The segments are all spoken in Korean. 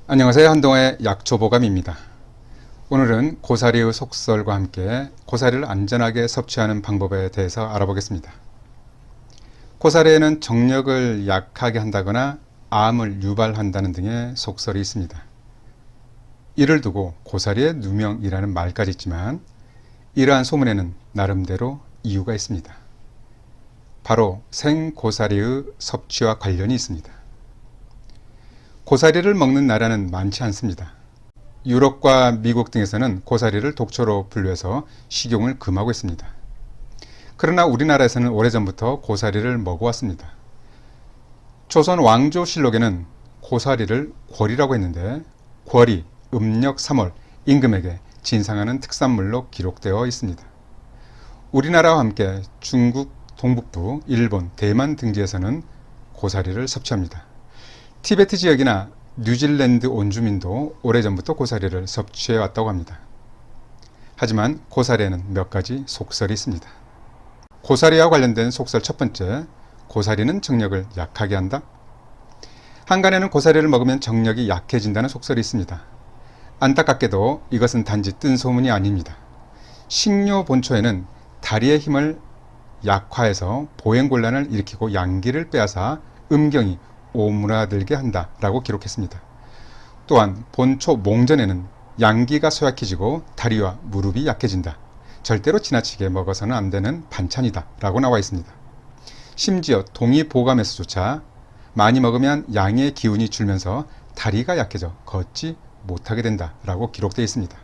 안녕하세요. 한동호의 약초보감입니다. 오늘은 고사리의 속설과 함께 고사리를 안전하게 섭취하는 방법에 대해서 알아보겠습니다. 고사리에는 정력을 약하게 한다거나 암을 유발한다는 등의 속설이 있습니다. 이를 두고 고사리의 누명이라는 말까지 있지만 이러한 소문에는 나름대로 이유가 있습니다. 바로 생고사리의 섭취와 관련이 있습니다. 고사리를 먹는 나라는 많지 않습니다. 유럽과 미국 등에서는 고사리를 독초로 분류해서 식용을 금하고 있습니다. 그러나 우리나라에서는 오래전부터 고사리를 먹어왔습니다. 조선 왕조실록에는 고사리를 궐이라고 했는데 궐이 음력 3월 임금에게 진상하는 특산물로 기록되어 있습니다. 우리나라와 함께 중국 동북부, 일본, 대만 등지에서는 고사리를 섭취합니다. 티베트 지역이나 뉴질랜드 온주민도 오래전부터 고사리를 섭취해 왔다고 합니다. 하지만 고사리에는 몇 가지 속설이 있습니다. 고사리와 관련된 속설 첫 번째, 고사리는 정력을 약하게 한다. 한간에는 고사리를 먹으면 정력이 약해진다는 속설이 있습니다. 안타깝게도 이것은 단지 뜬 소문이 아닙니다. 식료 본초에는 다리의 힘을 약화해서 보행곤란을 일으키고 양기를 빼앗아 음경이 오므라들게 한다라고 기록했습니다. 또한 본초 몽전에는 양기가 소약해지고 다리와 무릎이 약해진다. 절대로 지나치게 먹어서는 안 되는 반찬이다 라고 나와 있습니다. 심지어 동의보감에서조차 많이 먹으면 양의 기운이 줄면서 다리가 약해져 걷지 못하게 된다 라고 기록되어 있습니다.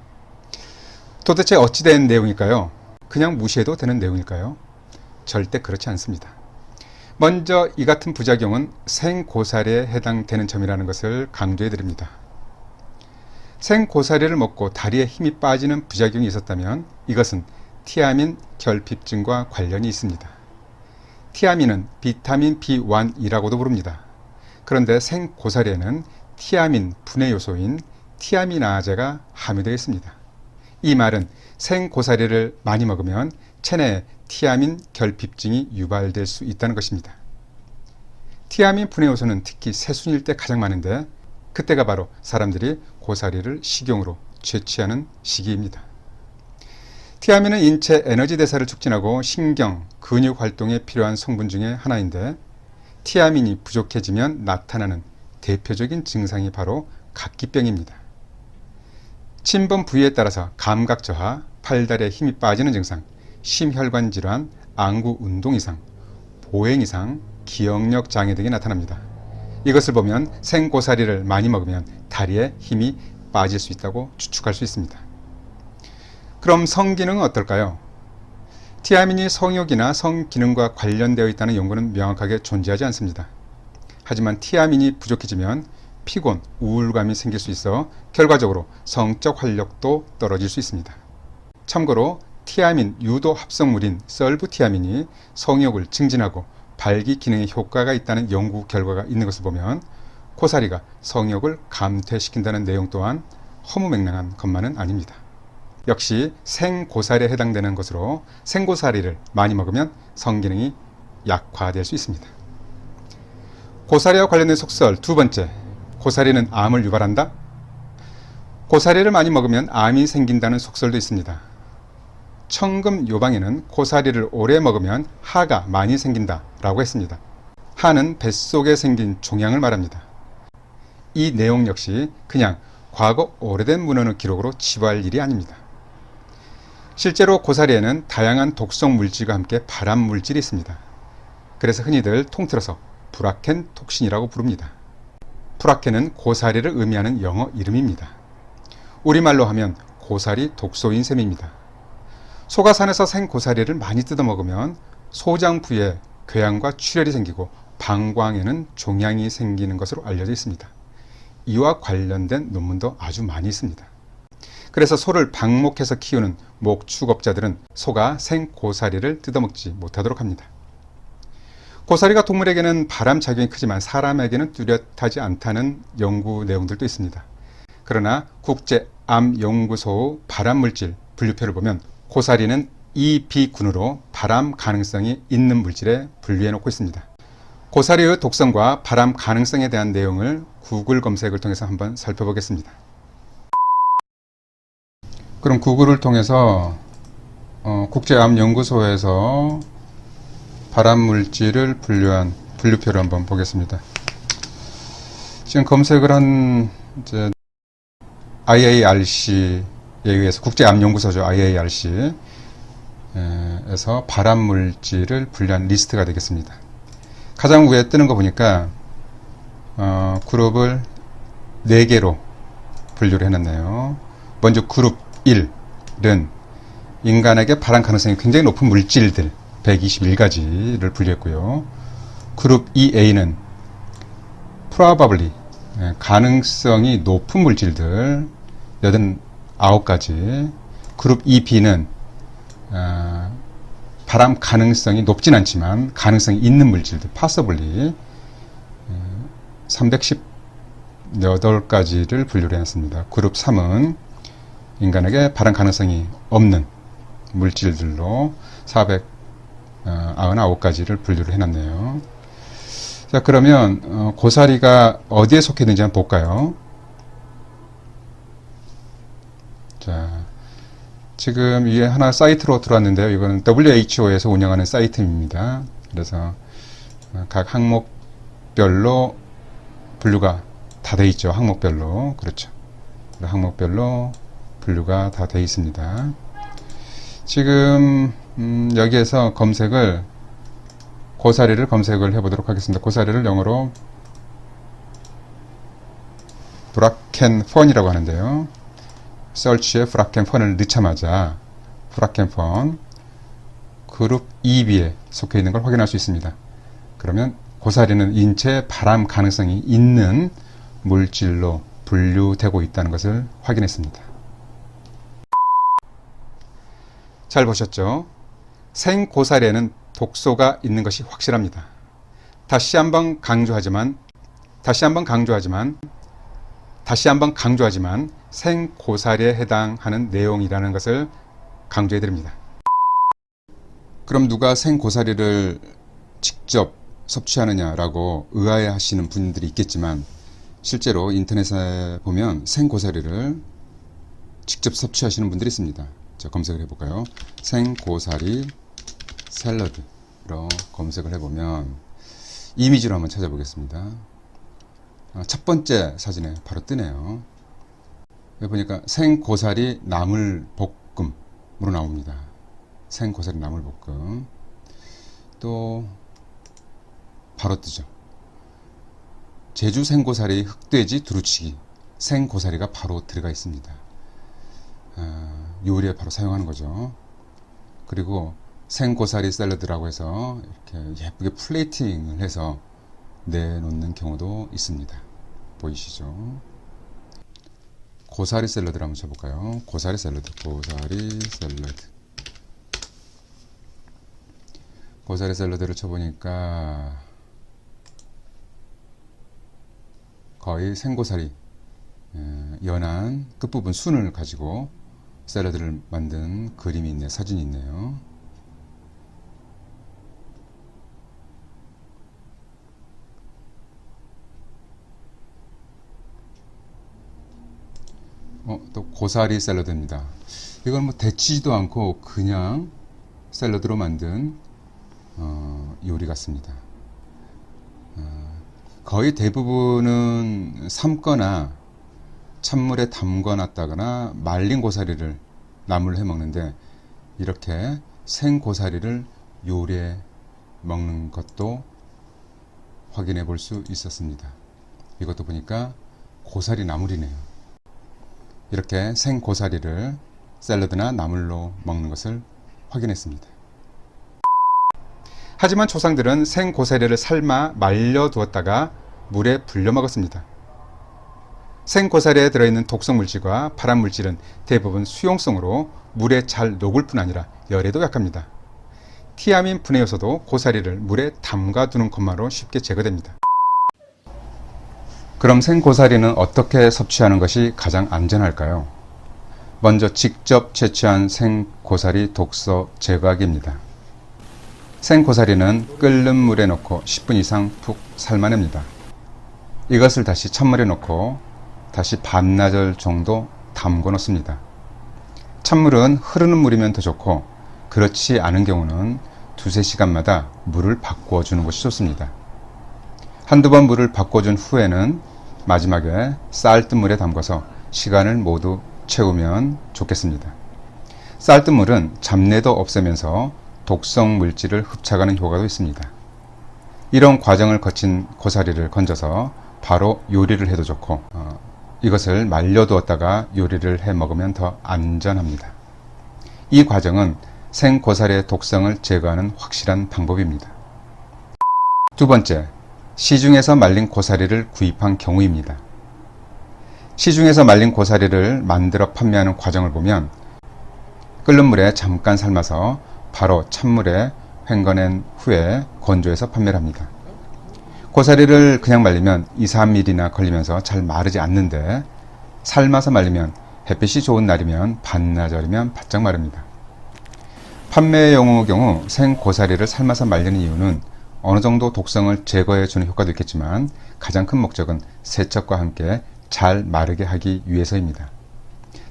도대체 어찌된 내용일까요? 그냥 무시해도 되는 내용일까요? 절대 그렇지 않습니다. 먼저 이 같은 부작용은 생고사리에 해당되는 점이라는 것을 강조해 드립니다. 생고사리를 먹고 다리에 힘이 빠지는 부작용이 있었다면 이것은 티아민 결핍증과 관련이 있습니다. 티아민은 비타민 B1이라고도 부릅니다. 그런데 생고사리에는 티아민 분해 요소인 티아미나제가 함유되어 있습니다. 이 말은 생고사리를 많이 먹으면 체내에 티아민 결핍증이 유발될 수 있다는 것입니다. 티아민 분해 요소는 특히 새순일 때 가장 많은데 그때가 바로 사람들이 고사리를 식용으로 채취하는 시기입니다. 티아민은 인체 에너지 대사를 촉진하고 신경, 근육 활동에 필요한 성분 중에 하나인데 티아민이 부족해지면 나타나는 대표적인 증상이 바로 각기병입니다. 침범 부위에 따라서 감각 저하, 팔다리에 힘이 빠지는 증상, 심혈관 질환, 안구 운동 이상, 보행 이상, 기억력 장애 등이 나타납니다. 이것을 보면 생고사리를 많이 먹으면 다리에 힘이 빠질 수 있다고 추측할 수 있습니다. 그럼 성기능은 어떨까요? 티아민이 성욕이나 성기능과 관련되어 있다는 연구는 명확하게 존재하지 않습니다. 하지만 티아민이 부족해지면 피곤, 우울감이 생길 수 있어 결과적으로 성적 활력도 떨어질 수 있습니다. 참고로 티아민 유도 합성물인 설부티아민이 성욕을 증진하고 발기 기능에 효과가 있다는 연구 결과가 있는 것을 보면 고사리가 성욕을 감퇴시킨다는 내용 또한 허무맹랑한 것만은 아닙니다. 역시 생고사리에 해당되는 것으로 생고사리를 많이 먹으면 성기능이 약화될 수 있습니다. 고사리와 관련된 속설 두 번째, 고사리는 암을 유발한다? 고사리를 많이 먹으면 암이 생긴다는 속설도 있습니다. 청금 요방에는 고사리를 오래 먹으면 하가 많이 생긴다 라고 했습니다. 하는 뱃속에 생긴 종양을 말합니다. 이 내용 역시 그냥 과거 오래된 문헌의 기록으로 치부할 일이 아닙니다. 실제로 고사리에는 다양한 독성 물질과 함께 발암 물질이 있습니다. 그래서 흔히들 통틀어서 브라켄 톡신이라고 부릅니다. 브라켄은 고사리를 의미하는 영어 이름입니다. 우리말로 하면 고사리 독소인 셈입니다. 소가산에서 생고사리를 많이 뜯어 먹으면 소장 부위에 궤양과 출혈이 생기고 방광에는 종양이 생기는 것으로 알려져 있습니다. 이와 관련된 논문도 아주 많이 있습니다. 그래서 소를 방목해서 키우는 목축업자들은 소가 생고사리를 뜯어먹지 못하도록 합니다. 고사리가 동물에게는 발암 작용이 크지만 사람에게는 뚜렷하지 않다는 연구 내용들도 있습니다. 그러나 국제암연구소의 발암물질 분류표를 보면 고사리는 EB군으로 발암 가능성이 있는 물질에 분류해 놓고 있습니다. 고사리의 독성과 발암 가능성에 대한 내용을 구글 검색을 통해서 한번 살펴보겠습니다. 그럼 구글을 통해서 국제암연구소에서 발암물질을 분류한 분류표를 한번 보겠습니다. 지금 검색을 한 이제 IARC에 의해서 국제암연구소죠. IARC 에서 발암물질을 분류한 리스트가 되겠습니다. 가장 위에 뜨는 거 보니까 그룹을 4개로 분류를 해놨네요. 먼저 그룹 1은 인간에게 발암 가능성이 굉장히 높은 물질들 121가지를 분류했고요. 그룹 2A는 probably 가능성이 높은 물질들 89가지. 그룹 2B는 발암 가능성이 높진 않지만 가능성이 있는 물질들 possibly 318가지를 분류를 해놨습니다. 그룹 3은 인간에게 발암 가능성이 없는 물질들로 499가지를 분류를 해놨네요. 자, 그러면 고사리가 어디에 속해 있는지 한번 볼까요? 자, 지금 이게 하나 사이트로 들어왔는데요. 이거는 WHO에서 운영하는 사이트입니다. 그래서 각 항목별로 분류가 다 돼 있죠. 항목별로. 그렇죠. 항목별로 분류가 다 돼 있습니다. 지금 여기에서 검색을 고사리를 검색을 해보도록 하겠습니다. 고사리를 영어로 브라켄펀이라고 하는데요. 서치에 브라켄펀을 넣자마자 브라켄펀 그룹 2B에 속해 있는 걸 확인할 수 있습니다. 그러면 고사리는 인체 발암 가능성이 있는 물질로 분류되고 있다는 것을 확인했습니다. 잘 보셨죠? 생고사리에는 독소가 있는 것이 확실합니다. 다시 한번 강조하지만 생고사리에 해당하는 내용이라는 것을 강조해 드립니다. 그럼 누가 생고사리를 직접 섭취하느냐라고 의아해 하시는 분들이 있겠지만 실제로 인터넷에 보면 생고사리를 직접 섭취하시는 분들이 있습니다. 자, 검색을 해볼까요? 생고사리 샐러드로 검색을 해보면 이미지로 한번 찾아보겠습니다. 첫 번째 사진에 바로 뜨네요. 여기 보니까 생고사리 나물볶음으로 나옵니다. 생고사리 나물볶음. 또 바로 뜨죠. 제주 생고사리 흑돼지 두루치기. 생고사리가 바로 들어가 있습니다. 요리에 바로 사용하는 거죠. 그리고 생고사리 샐러드라고 해서 이렇게 예쁘게 플레이팅을 해서 내놓는 경우도 있습니다. 보이시죠? 고사리 샐러드를 한번 쳐볼까요? 고사리 샐러드. 고사리 샐러드를 쳐보니까 거의 생고사리 연한 끝부분 순을 가지고 샐러드를 만든 그림이 있네요. 사진이 있네요. 또 고사리 샐러드입니다. 이건 뭐 데치지도 않고 그냥 샐러드로 만든 요리 같습니다. 거의 대부분은 삶거나 찬물에 담궈 놨다거나 말린 고사리를 나물로 해 먹는데 이렇게 생 고사리를 요리해 먹는 것도 확인해 볼 수 있었습니다. 이것도 보니까 고사리 나물이네요. 이렇게 생 고사리를 샐러드나 나물로 먹는 것을 확인했습니다. 하지만 조상들은 생 고사리를 삶아 말려 두었다가 물에 불려 먹었습니다. 생 고사리에 들어있는 독성물질과 발암물질은 대부분 수용성으로 물에 잘 녹을 뿐 아니라 열에도 약합니다. 티아민 분해 요소도 고사리를 물에 담가 두는 것만으로 쉽게 제거됩니다. 그럼 생고사리는 어떻게 섭취하는 것이 가장 안전할까요? 먼저 직접 채취한 생고사리 독소 제거하기입니다. 생고사리는 끓는 물에 넣고 10분 이상 푹 삶아냅니다. 이것을 다시 찬물에 넣고 다시 반나절 정도 담궈 놓습니다. 찬물은 흐르는 물이면 더 좋고 그렇지 않은 경우는 두세 시간마다 물을 바꾸어 주는 것이 좋습니다. 한두 번 물을 바꿔준 후에는 마지막에 쌀뜨물에 담궈서 시간을 모두 채우면 좋겠습니다. 쌀뜨물은 잡내도 없애면서 독성 물질을 흡착하는 효과도 있습니다. 이런 과정을 거친 고사리를 건져서 바로 요리를 해도 좋고 이것을 말려두었다가 요리를 해 먹으면 더 안전합니다. 이 과정은 생고사리의 독성을 제거하는 확실한 방법입니다. 두 번째, 시중에서 말린 고사리를 구입한 경우입니다. 시중에서 말린 고사리를 만들어 판매하는 과정을 보면 끓는 물에 잠깐 삶아서 바로 찬물에 헹궈낸 후에 건조해서 판매를 합니다. 고사리를 그냥 말리면 2, 3일이나 걸리면서 잘 마르지 않는데 삶아서 말리면 햇빛이 좋은 날이면 반나절이면 바짝 마릅니다. 판매용의 경우 생고사리를 삶아서 말리는 이유는 어느 정도 독성을 제거해 주는 효과도 있겠지만 가장 큰 목적은 세척과 함께 잘 마르게 하기 위해서입니다.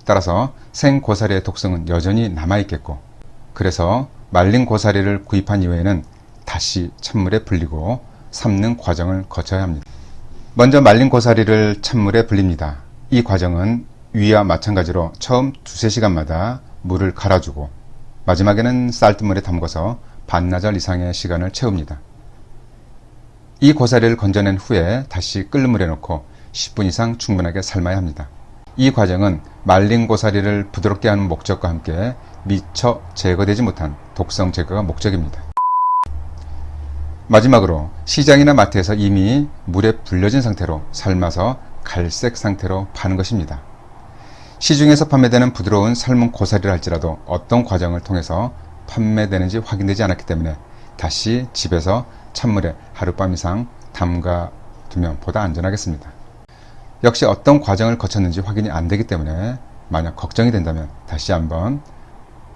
따라서 생고사리의 독성은 여전히 남아있겠고 그래서 말린 고사리를 구입한 이후에는 다시 찬물에 불리고 삶는 과정을 거쳐야 합니다. 먼저 말린 고사리를 찬물에 불립니다. 이 과정은 위와 마찬가지로 처음 두세 시간마다 물을 갈아주고 마지막에는 쌀뜨물에 담궈서 반나절 이상의 시간을 채웁니다. 이 고사리를 건져낸 후에 다시 끓는 물에 넣고 10분 이상 충분하게 삶아야 합니다. 이 과정은 말린 고사리를 부드럽게 하는 목적과 함께 미처 제거되지 못한 독성 제거가 목적입니다. 마지막으로 시장이나 마트에서 이미 물에 불려진 상태로 삶아서 갈색 상태로 파는 것입니다. 시중에서 판매되는 부드러운 삶은 고사리를 할지라도 어떤 과정을 통해서 판매되는지 확인되지 않았기 때문에 다시 집에서 찬물에 하룻밤 이상 담가 두면 보다 안전하겠습니다. 역시 어떤 과정을 거쳤는지 확인이 안 되기 때문에 만약 걱정이 된다면 다시 한번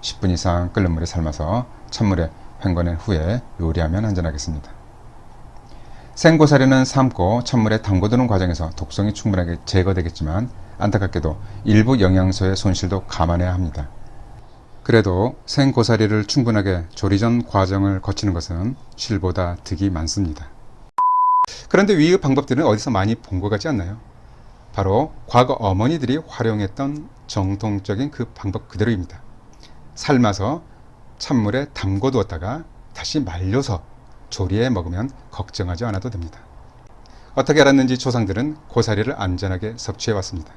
10분 이상 끓는 물에 삶아서 찬물에 헹궈낸 후에 요리하면 안전하겠습니다. 생고사리는 삶고 찬물에 담궈두는 과정에서 독성이 충분하게 제거되겠지만 안타깝게도 일부 영양소의 손실도 감안해야 합니다. 그래도 생고사리를 충분하게 조리 전 과정을 거치는 것은 실보다 득이 많습니다. 그런데 위의 방법들은 어디서 많이 본 것 같지 않나요? 바로 과거 어머니들이 활용했던 정통적인 그 방법 그대로입니다. 삶아서 찬물에 담궈 두었다가 다시 말려서 조리해 먹으면 걱정하지 않아도 됩니다. 어떻게 알았는지 조상들은 고사리를 안전하게 섭취해 왔습니다.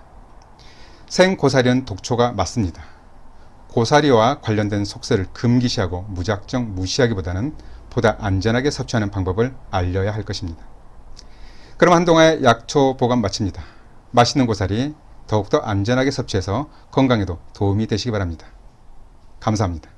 생고사리는 독초가 맞습니다. 고사리와 관련된 속세를 금기시하고 무작정 무시하기보다는 보다 안전하게 섭취하는 방법을 알려야 할 것입니다. 그럼 한동안의 약초 보관 마칩니다. 맛있는 고사리 더욱더 안전하게 섭취해서 건강에도 도움이 되시기 바랍니다. 감사합니다.